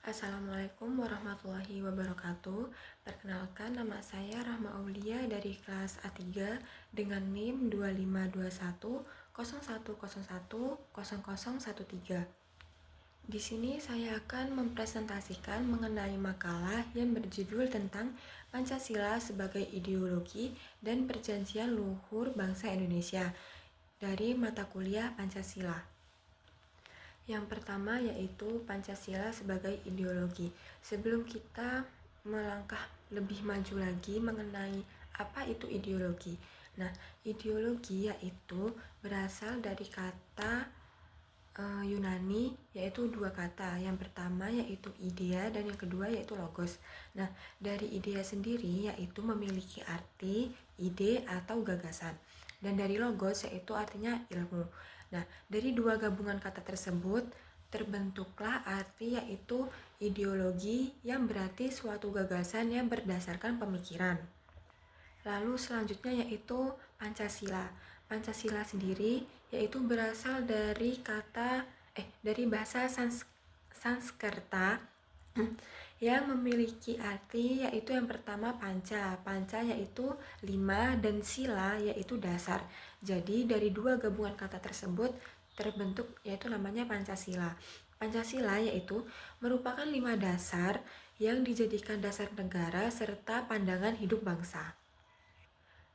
Assalamualaikum warahmatullahi wabarakatuh. Perkenalkan, nama saya Rahma Aulia dari kelas A3 dengan NIM 252101010013. Di sini saya akan mempresentasikan mengenai makalah yang berjudul tentang Pancasila sebagai ideologi dan perjanjian luhur bangsa Indonesia dari mata kuliah Pancasila. Yang pertama yaitu Pancasila sebagai ideologi. Sebelum kita melangkah lebih maju lagi mengenai apa itu ideologi. Nah, ideologi yaitu berasal dari kata Yunani, yaitu dua kata. Yang pertama yaitu idea dan yang kedua yaitu logos. Nah, dari idea sendiri yaitu memiliki arti, ide atau gagasan. Dan dari logos yaitu artinya ilmu. Nah, dari dua gabungan kata tersebut terbentuklah arti yaitu ideologi yang berarti suatu gagasan yang berdasarkan pemikiran. Lalu selanjutnya yaitu Pancasila. Pancasila sendiri yaitu berasal dari dari bahasa Sanskerta yang memiliki arti yaitu yang pertama panca. Panca yaitu 5 dan sila yaitu dasar. Jadi dari dua gabungan kata tersebut terbentuk yaitu namanya Pancasila. Pancasila yaitu merupakan 5 dasar yang dijadikan dasar negara serta pandangan hidup bangsa.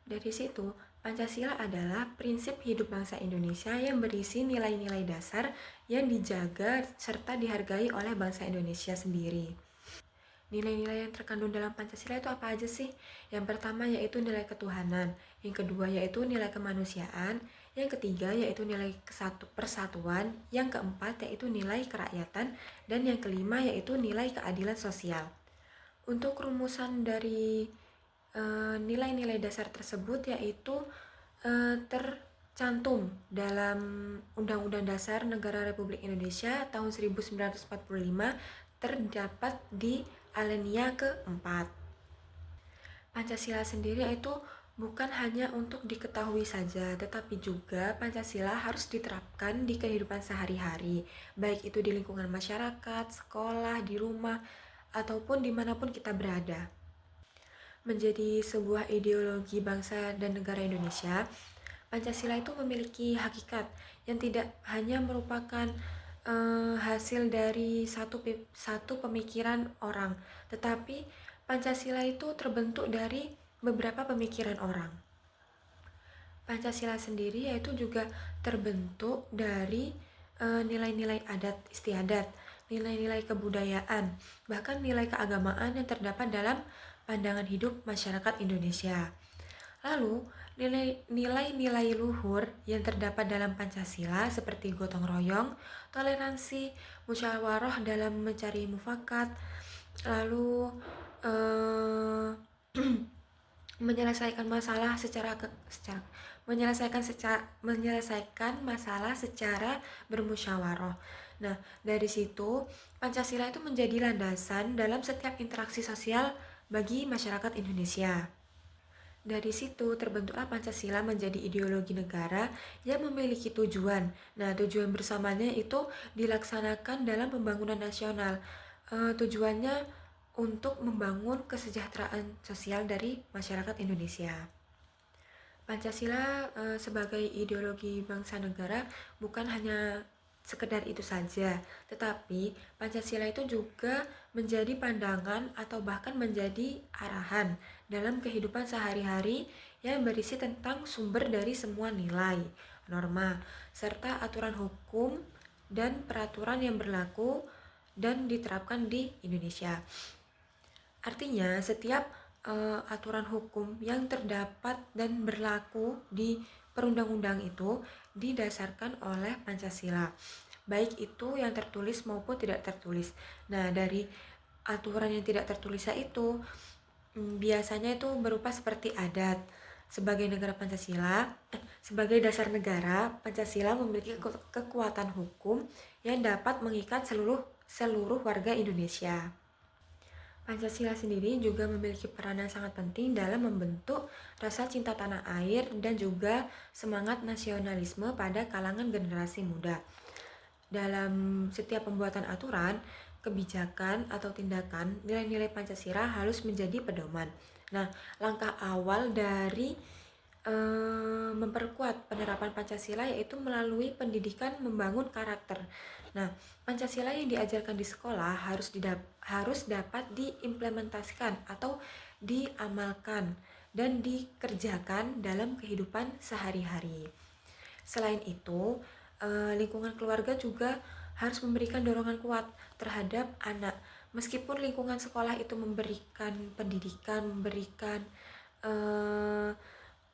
Dari situ, Pancasila adalah prinsip hidup bangsa Indonesia yang berisi nilai-nilai dasar yang dijaga serta dihargai oleh bangsa Indonesia sendiri. Nilai-nilai yang terkandung dalam Pancasila itu apa aja sih? Yang pertama yaitu nilai ketuhanan, yang kedua yaitu nilai kemanusiaan, yang ketiga yaitu nilai persatuan, yang keempat yaitu nilai kerakyatan, dan yang kelima yaitu nilai keadilan sosial. Untuk rumusan dari nilai-nilai dasar tersebut yaitu tercantum dalam Undang-Undang Dasar Negara Republik Indonesia tahun 1945 terdapat di alinea keempat. Pancasila sendiri yaitu bukan hanya untuk diketahui saja, tetapi juga Pancasila harus diterapkan di kehidupan sehari-hari, baik itu di lingkungan masyarakat, sekolah, di rumah, ataupun dimanapun kita berada. Menjadi sebuah ideologi bangsa dan negara Indonesia, Pancasila itu memiliki hakikat yang tidak hanya merupakan hasil dari satu pemikiran orang, tetapi Pancasila itu terbentuk dari beberapa pemikiran orang. Pancasila sendiri yaitu juga terbentuk dari nilai-nilai adat istiadat, nilai-nilai kebudayaan, bahkan nilai keagamaan yang terdapat dalam pandangan hidup masyarakat Indonesia. Lalu, nilai-nilai luhur yang terdapat dalam Pancasila seperti gotong royong, toleransi, musyawarah dalam mencari mufakat, lalu menyelesaikan masalah secara bermusyawarah. Nah, dari situ Pancasila itu menjadi landasan dalam setiap interaksi sosial bagi masyarakat Indonesia. Dari situ terbentuklah Pancasila menjadi ideologi negara yang memiliki tujuan. Nah, tujuan bersamanya itu dilaksanakan dalam pembangunan nasional. Tujuannya untuk membangun kesejahteraan sosial dari masyarakat Indonesia. Pancasila sebagai ideologi bangsa negara bukan hanya sekedar itu saja, tetapi Pancasila itu juga menjadi pandangan atau bahkan menjadi arahan dalam kehidupan sehari-hari yang berisi tentang sumber dari semua nilai, norma, serta aturan hukum dan peraturan yang berlaku dan diterapkan di Indonesia. Artinya, setiap aturan hukum yang terdapat dan berlaku di perundang-undang itu didasarkan oleh Pancasila, baik itu yang tertulis maupun tidak tertulis. Nah, dari aturan yang tidak tertulis itu biasanya itu berupa seperti adat. Sebagai negara Pancasila, sebagai dasar negara, Pancasila memiliki kekuatan hukum yang dapat mengikat seluruh warga Indonesia. Pancasila sendiri juga memiliki peran yang sangat penting dalam membentuk rasa cinta tanah air dan juga semangat nasionalisme pada kalangan generasi muda. Dalam setiap pembuatan aturan, kebijakan atau tindakan, nilai-nilai Pancasila harus menjadi pedoman. Nah, langkah awal dari memperkuat penerapan Pancasila yaitu melalui pendidikan membangun karakter. Nah, Pancasila yang diajarkan di sekolah harus dapat diimplementasikan atau diamalkan dan dikerjakan dalam kehidupan sehari-hari. Selain itu, lingkungan keluarga juga harus memberikan dorongan kuat terhadap anak. Meskipun lingkungan sekolah itu memberikan pendidikan, memberikan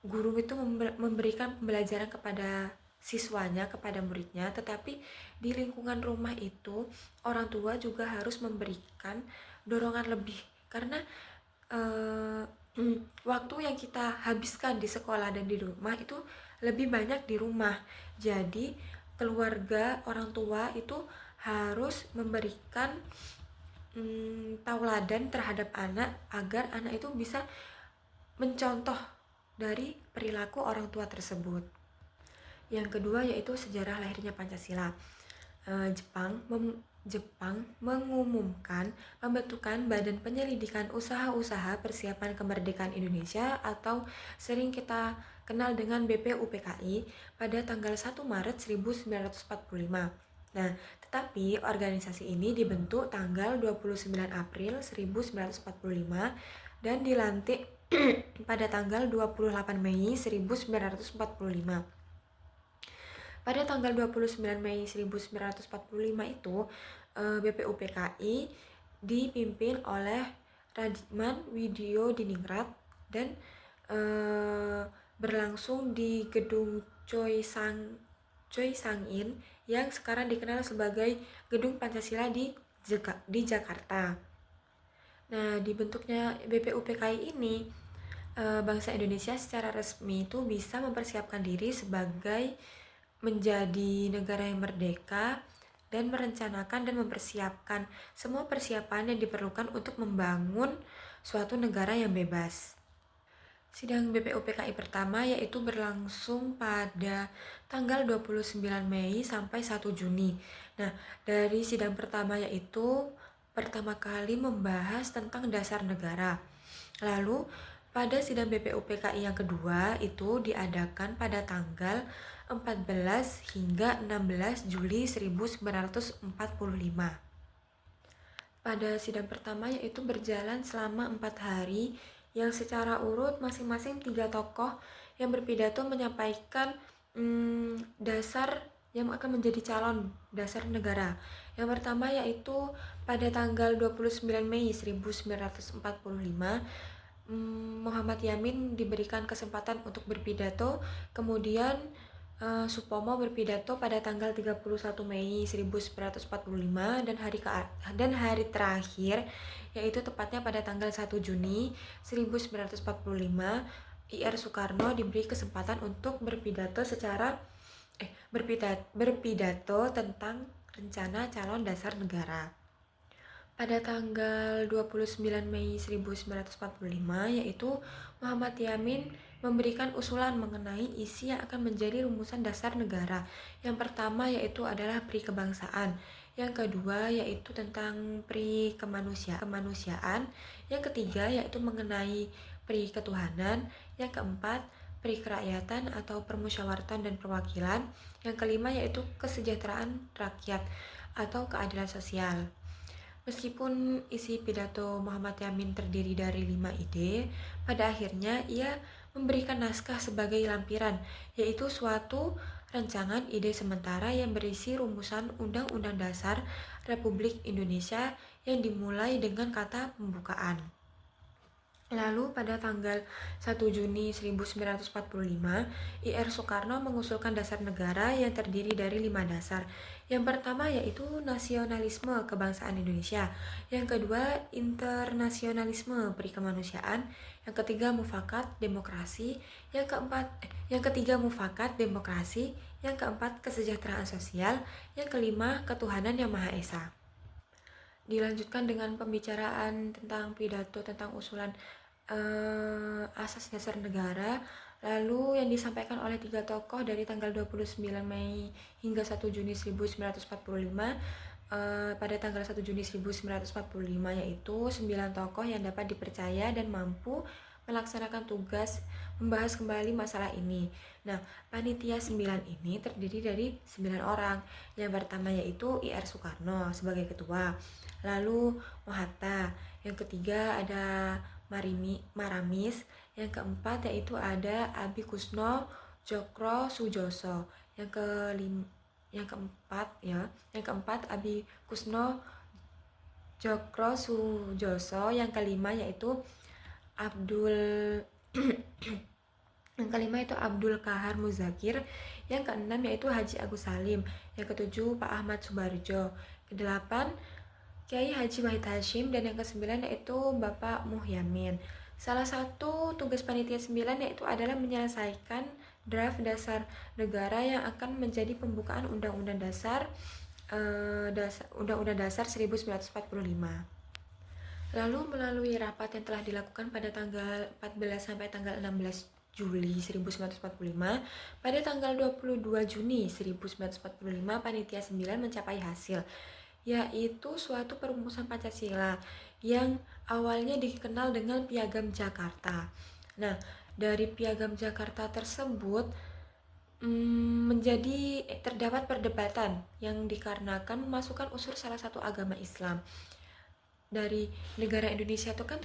guru itu memberikan pembelajaran kepada siswanya, kepada muridnya, tetapi di lingkungan rumah itu orang tua juga harus memberikan dorongan lebih karena waktu yang kita habiskan di sekolah dan di rumah itu lebih banyak di rumah. Jadi keluarga, orang tua itu harus memberikan tauladan terhadap anak agar anak itu bisa mencontoh dari perilaku orang tua tersebut. Yang kedua yaitu sejarah lahirnya Pancasila. Jepang mengumumkan pembentukan Badan Penyelidikan Usaha-Usaha Persiapan Kemerdekaan Indonesia atau sering kita kenal dengan BPUPKI pada tanggal 1 Maret 1945. Nah, tetapi organisasi ini dibentuk tanggal 29 April 1945 dan dilantik pada tanggal 28 Mei 1945. Pada tanggal 29 Mei 1945 itu BPUPKI dipimpin oleh Radiman Widyodiningrat dan berlangsung di gedung Choi Sang-in yang sekarang dikenal sebagai Gedung Pancasila di Jakarta. Nah, dibentuknya BPUPKI ini bangsa Indonesia secara resmi itu bisa mempersiapkan diri sebagai menjadi negara yang merdeka dan merencanakan dan mempersiapkan semua persiapan yang diperlukan untuk membangun suatu negara yang bebas. Sidang BPUPKI pertama yaitu berlangsung pada tanggal 29 Mei sampai 1 Juni. Nah, dari sidang pertama yaitu pertama kali membahas tentang dasar negara. Lalu pada sidang BPUPKI yang kedua itu diadakan pada tanggal 14 hingga 16 Juli 1945. Pada sidang pertama yaitu berjalan selama 4 hari yang secara urut masing-masing 3 tokoh yang berpidato menyampaikan dasar yang akan menjadi calon dasar negara. Yang pertama yaitu pada tanggal 29 Mei 1945 Muhammad Yamin diberikan kesempatan untuk berpidato, kemudian Supomo berpidato pada tanggal 31 Mei 1945 dan hari terakhir yaitu tepatnya pada tanggal 1 Juni 1945 IR Soekarno diberi kesempatan untuk berpidato tentang rencana calon dasar negara. Pada tanggal 29 Mei 1945 yaitu Muhammad Yamin memberikan usulan mengenai isi yang akan menjadi rumusan dasar negara. Yang pertama yaitu adalah pri kebangsaan, yang kedua yaitu tentang pri kemanusiaan, yang ketiga yaitu mengenai pri ketuhanan, yang keempat pri kerakyatan atau permusyawaratan dan perwakilan, yang kelima yaitu kesejahteraan rakyat atau keadilan sosial. Meskipun isi pidato Muhammad Yamin terdiri dari 5 ide, pada akhirnya ia memberikan naskah sebagai lampiran, yaitu suatu rancangan ide sementara yang berisi rumusan Undang-Undang Dasar Republik Indonesia yang dimulai dengan kata pembukaan. Lalu pada tanggal 1 Juni 1945, IR Soekarno mengusulkan dasar negara yang terdiri dari 5 dasar. Yang pertama yaitu nasionalisme kebangsaan Indonesia, yang kedua internasionalisme perikemanusiaan, yang ketiga mufakat demokrasi, yang ketiga mufakat demokrasi, yang keempat kesejahteraan sosial, yang kelima ketuhanan yang Maha Esa. Dilanjutkan dengan pembicaraan tentang pidato tentang usulan asas dasar negara, lalu yang disampaikan oleh 3 tokoh dari tanggal 29 Mei hingga 1 Juni 1945 pada tanggal 1 Juni 1945, yaitu 9 tokoh yang dapat dipercaya dan mampu melaksanakan tugas membahas kembali masalah ini. Nah, panitia 9 ini terdiri dari 9 orang. Yang pertama yaitu IR Soekarno sebagai ketua, lalu Mohatta, yang ketiga ada Maramis, yang keempat yaitu ada Abi Kusno Jokro Sujoso, yang keempat Abi Kusno Jokro Sujoso, yang kelima yaitu Abdul Kahar Muzakir, yang keenam yaitu Haji Agus Salim, yang ketujuh Pak Ahmad Subarjo, kedelapan Kiai Haji Wahid Hashim, dan yang kesembilan yaitu Bapak Muhyamin. Salah satu tugas panitia 9 yaitu adalah menyelesaikan draft dasar negara yang akan menjadi pembukaan Undang-Undang Dasar 1945. Lalu melalui rapat yang telah dilakukan pada tanggal 14 sampai tanggal 16 Juli 1945, pada tanggal 22 Juni 1945 panitia 9 mencapai hasil, yaitu suatu perumusan Pancasila yang awalnya dikenal dengan Piagam Jakarta. Nah, dari Piagam Jakarta tersebut terdapat perdebatan yang dikarenakan memasukkan unsur salah satu agama Islam. Dari negara Indonesia itu kan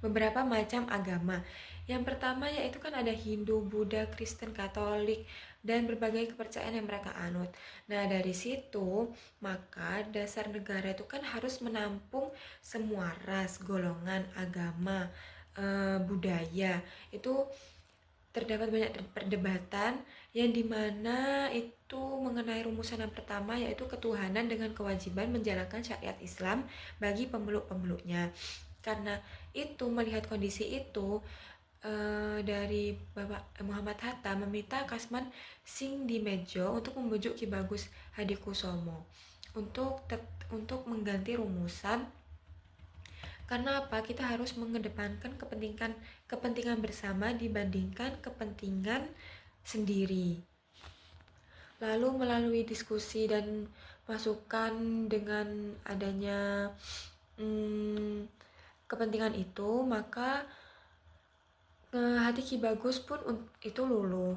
beberapa macam agama. Yang pertama yaitu kan ada Hindu, Buddha, Kristen, Katolik, dan berbagai kepercayaan yang mereka anut. Nah, dari situ maka dasar negara itu kan harus menampung semua ras, golongan, agama, budaya. Itu terdapat banyak perdebatan yang dimana itu mengenai rumusan yang pertama yaitu ketuhanan dengan kewajiban menjalankan syariat Islam bagi pemeluk-pemeluknya. Karena itu, melihat kondisi itu, dari Bapak Muhammad Hatta meminta Kasman Singdimejo untuk membujuk Ki Bagus Hadikusumo untuk mengganti rumusan. Karena apa? Kita harus mengedepankan kepentingan bersama dibandingkan kepentingan sendiri. Lalu melalui diskusi dan masukan dengan adanya kepentingan itu, maka hati Ki Bagus pun itu luluh.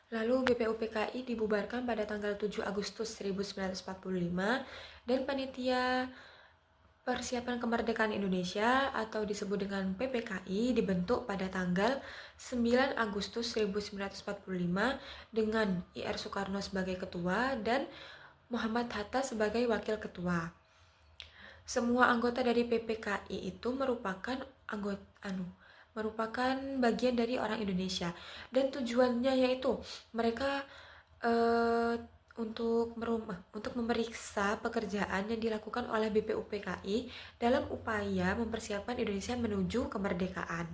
Lalu BPUPKI dibubarkan pada tanggal 7 Agustus 1945 dan panitia Persiapan Kemerdekaan Indonesia atau disebut dengan PPKI dibentuk pada tanggal 9 Agustus 1945 dengan IR Soekarno sebagai ketua dan Muhammad Hatta sebagai wakil ketua. Semua anggota dari PPKI itu merupakan bagian dari orang Indonesia, dan tujuannya yaitu mereka untuk memeriksa pekerjaan yang dilakukan oleh BPUPKI dalam upaya mempersiapkan Indonesia menuju kemerdekaan.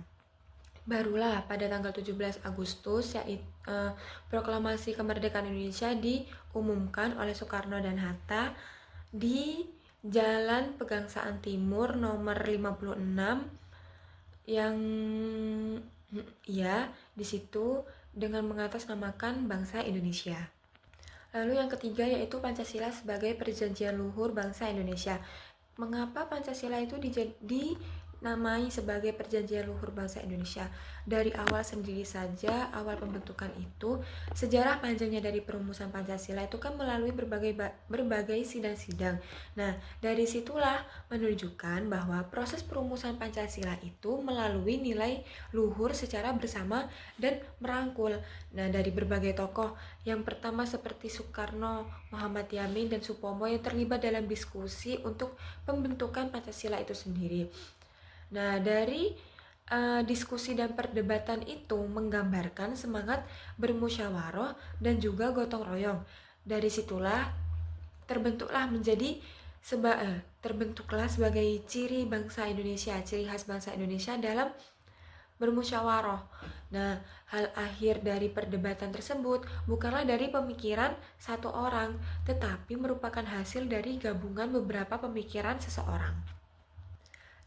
Barulah pada tanggal 17 Agustus yaitu proklamasi kemerdekaan Indonesia diumumkan oleh Soekarno dan Hatta di Jalan Pegangsaan Timur nomor 56 yang di situ dengan mengatasnamakan bangsa Indonesia. Lalu yang ketiga yaitu Pancasila sebagai perjanjian luhur bangsa Indonesia. Mengapa Pancasila itu dinamai sebagai perjanjian luhur bangsa Indonesia? Dari awal sendiri saja, awal pembentukan itu, sejarah panjangnya dari perumusan Pancasila itu kan melalui berbagai sidang-sidang. Nah, dari situlah menunjukkan bahwa proses perumusan Pancasila itu melalui nilai luhur secara bersama dan merangkul. Nah, dari berbagai tokoh, yang pertama seperti Soekarno, Muhammad Yamin, dan Supomo yang terlibat dalam diskusi untuk pembentukan Pancasila itu sendiri. Nah, dari diskusi dan perdebatan itu menggambarkan semangat bermusyawarah dan juga gotong royong. Dari situlah terbentuklah sebagai ciri bangsa Indonesia, ciri khas bangsa Indonesia dalam bermusyawarah. Nah, hal akhir dari perdebatan tersebut bukanlah dari pemikiran satu orang, tetapi merupakan hasil dari gabungan beberapa pemikiran seseorang.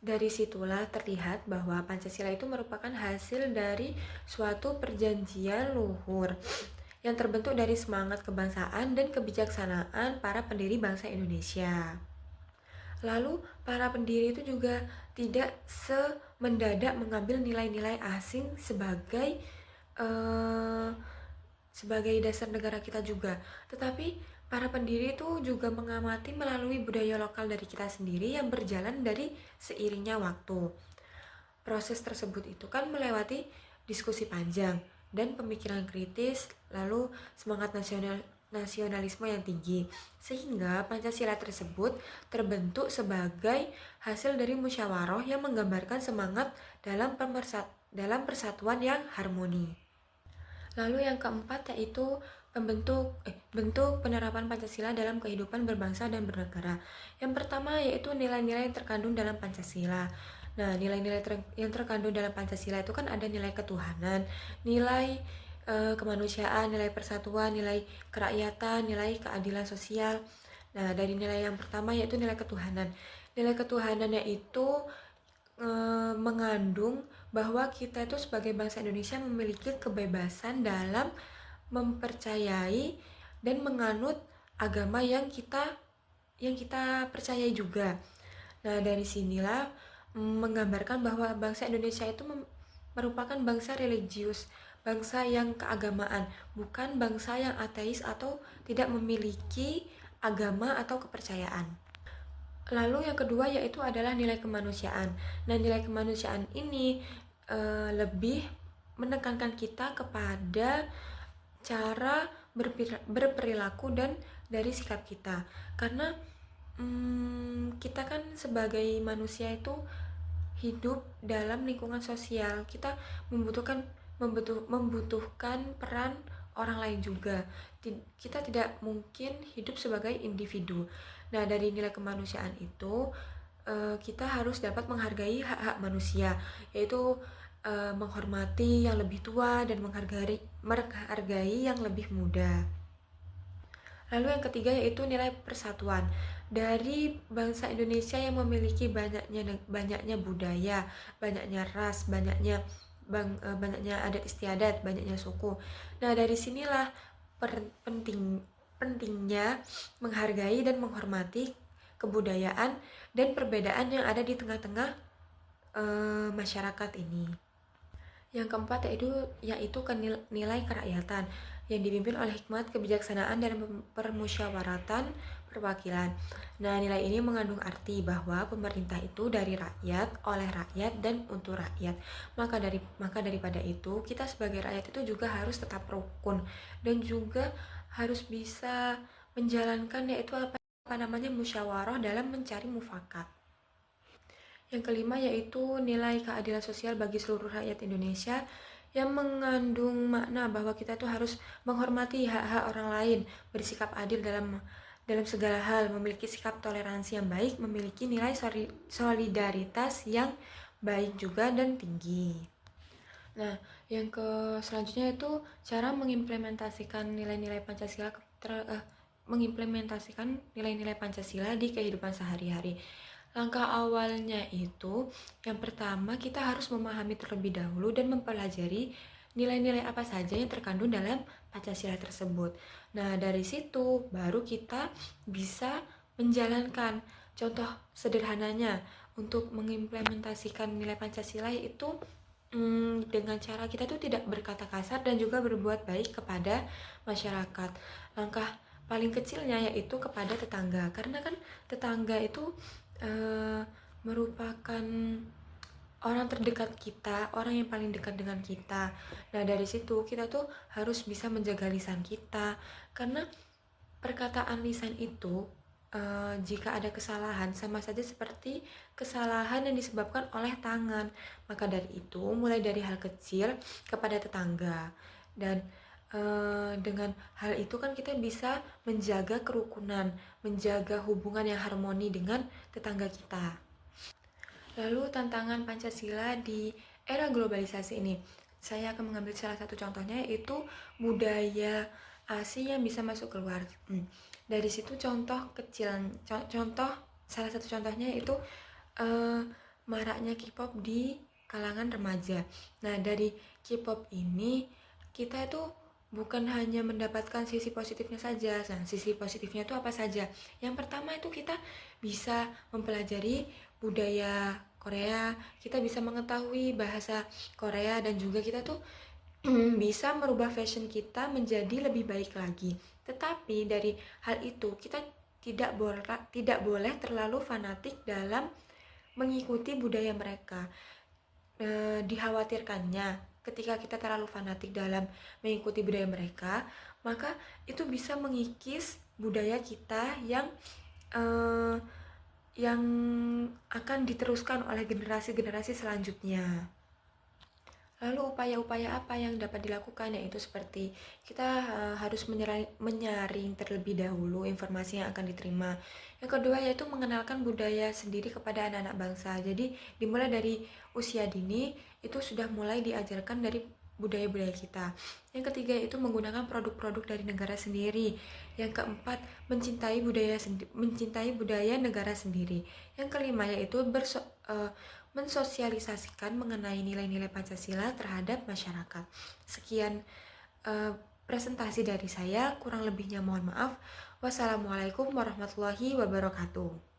Dari situlah terlihat bahwa Pancasila itu merupakan hasil dari suatu perjanjian luhur yang terbentuk dari semangat kebangsaan dan kebijaksanaan para pendiri bangsa Indonesia. Lalu, para pendiri itu juga tidak semendadak mengambil nilai-nilai asing eh, sebagai dasar negara kita juga. Tetapi para pendiri itu juga mengamati melalui budaya lokal dari kita sendiri yang berjalan dari seiringnya waktu. Proses tersebut itu kan melewati diskusi panjang dan pemikiran kritis, lalu semangat nasionalisme yang tinggi, sehingga Pancasila tersebut terbentuk sebagai hasil dari musyawarah yang menggambarkan semangat dalam persatuan yang harmoni. Lalu yang keempat yaitu bentuk penerapan Pancasila dalam kehidupan berbangsa dan bernegara. Yang pertama yaitu nilai-nilai yang terkandung dalam Pancasila. Nah, nilai-nilai yang terkandung dalam Pancasila itu kan ada nilai ketuhanan, nilai kemanusiaan, nilai persatuan, nilai kerakyatan, nilai keadilan sosial. Nah, dari nilai yang pertama yaitu nilai ketuhanan. Nilai ketuhanannya itu mengandung bahwa kita itu sebagai bangsa Indonesia memiliki kebebasan dalam mempercayai dan menganut agama yang kita percayai juga. Nah, dari sinilah menggambarkan bahwa bangsa Indonesia itu merupakan bangsa religius, bangsa yang keagamaan, bukan bangsa yang ateis atau tidak memiliki agama atau kepercayaan. Lalu yang kedua yaitu adalah nilai kemanusiaan. Nah, nilai kemanusiaan ini lebih menekankan kita kepada cara berperilaku dan dari sikap kita. Karena kita kan sebagai manusia itu hidup dalam lingkungan sosial. Kita membutuhkan peran orang lain juga. Kita tidak mungkin hidup sebagai individu. Nah, dari nilai kemanusiaan itu kita harus dapat menghargai hak-hak manusia, yaitu menghormati yang lebih tua dan menghargai yang lebih muda. Lalu yang ketiga yaitu nilai persatuan. Dari bangsa Indonesia yang memiliki banyaknya budaya, banyaknya ras, banyaknya adat istiadat, banyaknya suku. Nah, dari sinilah pentingnya menghargai dan menghormati kebudayaan dan perbedaan yang ada di tengah-tengah masyarakat ini. Yang keempat yaitu nilai kerakyatan yang dipimpin oleh hikmat, kebijaksanaan, dan permusyawaratan perwakilan. Nah, nilai ini mengandung arti bahwa pemerintah itu dari rakyat, oleh rakyat, dan untuk rakyat. Maka daripada itu, kita sebagai rakyat itu juga harus tetap rukun dan juga harus bisa menjalankan yaitu apa namanya musyawarah dalam mencari mufakat. Yang kelima yaitu nilai keadilan sosial bagi seluruh rakyat Indonesia yang mengandung makna bahwa kita tuh harus menghormati hak-hak orang lain, bersikap adil dalam segala hal, memiliki sikap toleransi yang baik, memiliki nilai solidaritas yang baik juga dan tinggi. Nah, yang selanjutnya itu cara mengimplementasikan nilai-nilai Pancasila mengimplementasikan nilai-nilai Pancasila di kehidupan sehari-hari. Langkah awalnya itu, yang pertama kita harus memahami terlebih dahulu dan mempelajari nilai-nilai apa saja yang terkandung dalam Pancasila tersebut. Nah, dari situ baru kita bisa menjalankan. Contoh sederhananya untuk mengimplementasikan nilai Pancasila yaitu dengan cara kita tuh tidak berkata kasar dan juga berbuat baik kepada masyarakat. Langkah paling kecilnya yaitu kepada tetangga, karena kan tetangga itu merupakan orang terdekat kita, orang yang paling dekat dengan kita. Nah, dari situ kita tuh harus bisa menjaga lisan kita, karena perkataan lisan itu jika ada kesalahan sama saja seperti kesalahan yang disebabkan oleh tangan. Maka dari itu, mulai dari hal kecil kepada tetangga, dan dengan hal itu kan kita bisa menjaga kerukunan, menjaga hubungan yang harmoni dengan tetangga kita. Lalu tantangan Pancasila di era globalisasi ini, saya akan mengambil salah satu contohnya yaitu budaya asing yang bisa masuk keluar. Dari situ contoh salah satu contohnya yaitu maraknya K-pop di kalangan remaja. Nah, dari K-pop ini kita itu bukan hanya mendapatkan sisi positifnya saja. Nah, sisi positifnya itu apa saja? Yang pertama itu kita bisa mempelajari budaya Korea, kita bisa mengetahui bahasa Korea, dan juga kita tuh bisa merubah fashion kita menjadi lebih baik lagi. Tetapi dari hal itu kita tidak boleh terlalu fanatik dalam mengikuti budaya mereka. Dikhawatirkannya ketika kita terlalu fanatik dalam mengikuti budaya mereka, maka itu bisa mengikis budaya kita eh, yang akan diteruskan oleh generasi-generasi selanjutnya. Lalu upaya-upaya apa yang dapat dilakukan, yaitu seperti kita harus menyaring terlebih dahulu informasi yang akan diterima. Yang kedua yaitu mengenalkan budaya sendiri kepada anak-anak bangsa. Jadi dimulai dari usia dini itu sudah mulai diajarkan dari budaya-budaya kita. Yang ketiga itu menggunakan produk-produk dari negara sendiri. Yang keempat mencintai budaya negara sendiri. Yang kelima yaitu mensosialisasikan mengenai nilai-nilai Pancasila terhadap masyarakat. Sekian presentasi dari saya, kurang lebihnya mohon maaf. Wassalamualaikum warahmatullahi wabarakatuh.